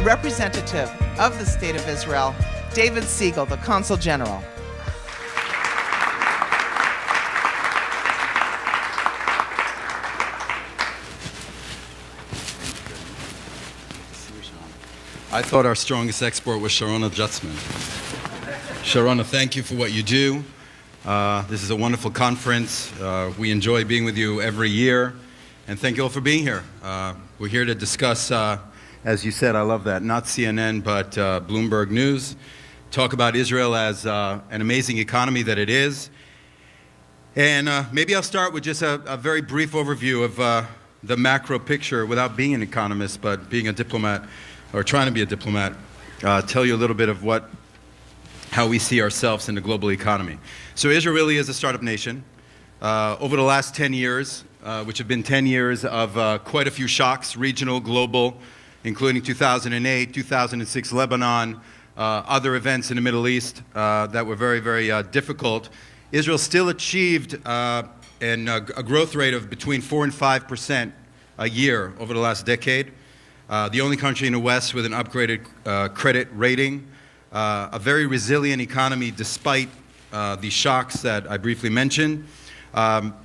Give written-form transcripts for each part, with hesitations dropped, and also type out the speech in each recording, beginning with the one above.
representative of the State of Israel, David Siegel, the Consul General. I thought our strongest export was Sharona Jutzman. Sharona, thank you for what you do. This is a wonderful conference. We enjoy being with you every year. And thank you all for being here. We're here to discuss, as you said, I love that, not CNN, but Bloomberg News. Talk about Israel as an amazing economy that it is. And maybe I'll start with just a very brief overview of the macro picture without being an economist, but being a diplomat, or trying to be a diplomat, tell you a little bit of how we see ourselves in the global economy. So Israel really is a startup nation. Over the last 10 years, which have been 10 years of quite a few shocks, regional, global, including 2008, 2006 Lebanon, other events in the Middle East that were very, very difficult, Israel still achieved a growth rate of between 4% and 5% a year over the last decade. The only country in the West with an upgraded credit rating, a very resilient economy despite the shocks that I briefly mentioned.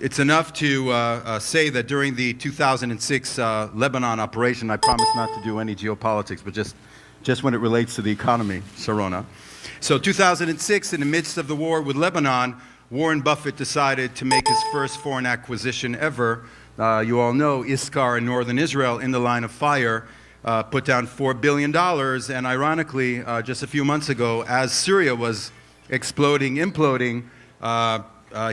It's enough to say that during the 2006 Lebanon operation, I promise not to do any geopolitics, but just when it relates to the economy, Sharona. So 2006, in the midst of the war with Lebanon, Warren Buffett decided to make his first foreign acquisition ever. You all know Iskar in northern Israel, in the line of fire, put down $4 billion. And ironically, just a few months ago, as Syria was exploding, imploding,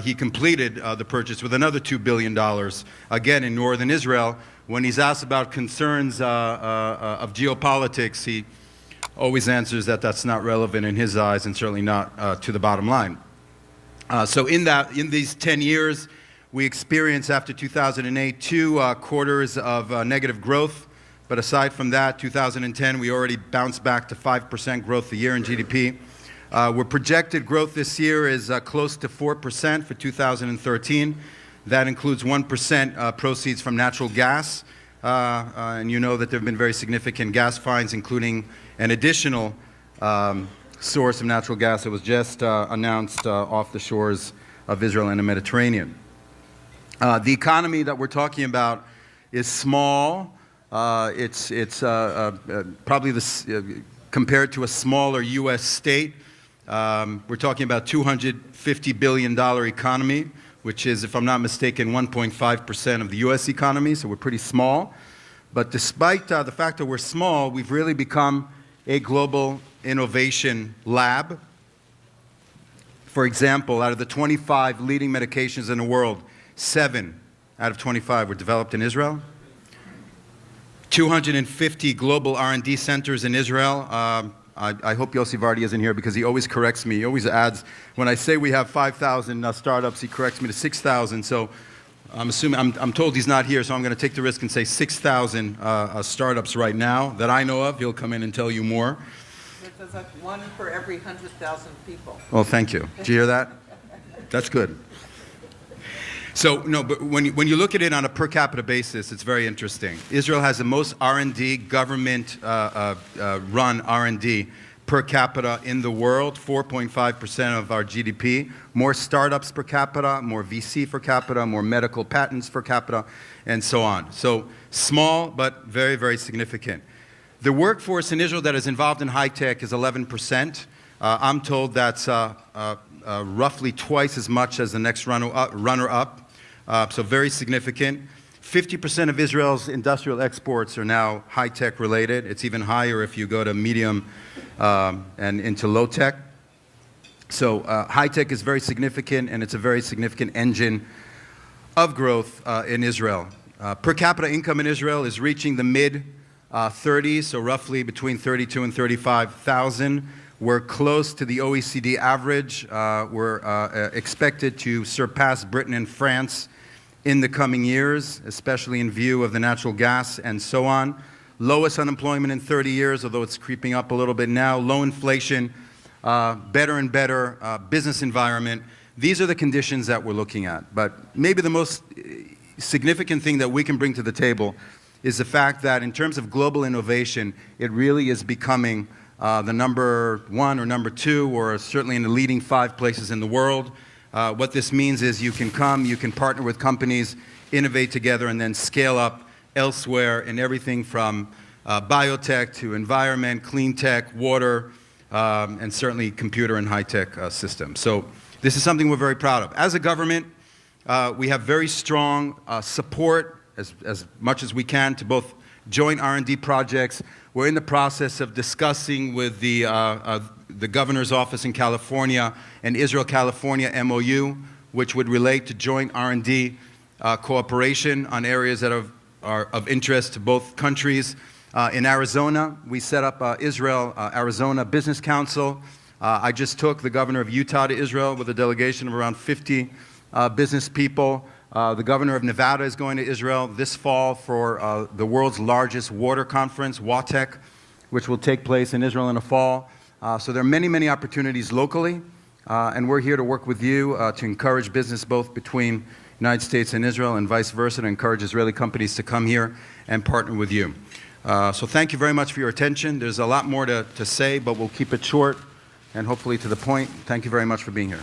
he completed the purchase with another $2 billion, again in northern Israel. When he's asked about concerns of geopolitics, he always answers that that's not relevant in his eyes and certainly not to the bottom line. So in these 10 years, we experienced after 2008 two quarters of negative growth. But aside from that, 2010, we already bounced back to 5% growth a year in GDP. Our projected growth this year is close to 4% for 2013. That includes 1% proceeds from natural gas. And you know that there have been very significant gas finds, including an additional source of natural gas that was just announced off the shores of Israel and the Mediterranean. The economy that we're talking about is small. It's probably compared to a smaller U.S. state. We're talking about $250 billion economy, which is, if I'm not mistaken, 1.5% of the U.S. economy, so we're pretty small. But despite the fact that we're small, we've really become a global innovation lab. For example, out of the 25 leading medications in the world, 7 out of 25 were developed in Israel. 250 global R&D centers in Israel. I hope Yossi Vardi isn't here because he always corrects me. He always adds, when I say we have 5,000 startups, he corrects me to 6,000. So I'm told he's not here, so I'm going to take the risk and say 6,000 startups right now that I know of. He'll come in and tell you more. There's like 1 for every 100,000 people. Well, thank you. Did you hear that? That's good. So, no, but when you look at it on a per capita basis, it's very interesting. Israel has the most R&D, government-run R&D per capita in the world, 4.5% of our GDP. More startups per capita, more VC per capita, more medical patents per capita, and so on. So, small, but very, very significant. The workforce in Israel that is involved in high tech is 11%. I'm told that's roughly twice as much as the next runner-up. So very significant. 50% of Israel's industrial exports are now high-tech related. It's even higher if you go to medium and into low-tech. So high-tech is very significant, and it's a very significant engine of growth in Israel. Per capita income in Israel is reaching the mid-30s, so roughly between 32 and 35,000. We're close to the OECD average. We're expected to surpass Britain and France in the coming years, especially in view of the natural gas and so on. Lowest unemployment in 30 years, although it's creeping up a little bit now. Low inflation, better and better business environment. These are the conditions that we're looking at. But maybe the most significant thing that we can bring to the table is the fact that in terms of global innovation, it really is becoming the number 1 or number 2, or certainly in the leading 5 places in the world. What this means is you can come, you can partner with companies, innovate together, and then scale up elsewhere in everything from biotech to environment, clean tech, water, and certainly computer and high-tech systems. So this is something we're very proud of. As a government, we have very strong support, as much as we can, to both joint R&D projects. We're in the process of discussing with the governor's office in California an Israel-California MOU, which would relate to joint R&D cooperation on areas that are of interest to both countries. In Arizona, we set up Israel-Arizona Business Council. I just took the governor of Utah to Israel with a delegation of around 50 business people. The governor of Nevada is going to Israel this fall for the world's largest water conference, WATEC, which will take place in Israel in the fall. So there are many, many opportunities locally, and we're here to work with you to encourage business both between the United States and Israel and vice versa, to encourage Israeli companies to come here and partner with you. So thank you very much for your attention. There's a lot more to say, but we'll keep it short and hopefully to the point. Thank you very much for being here.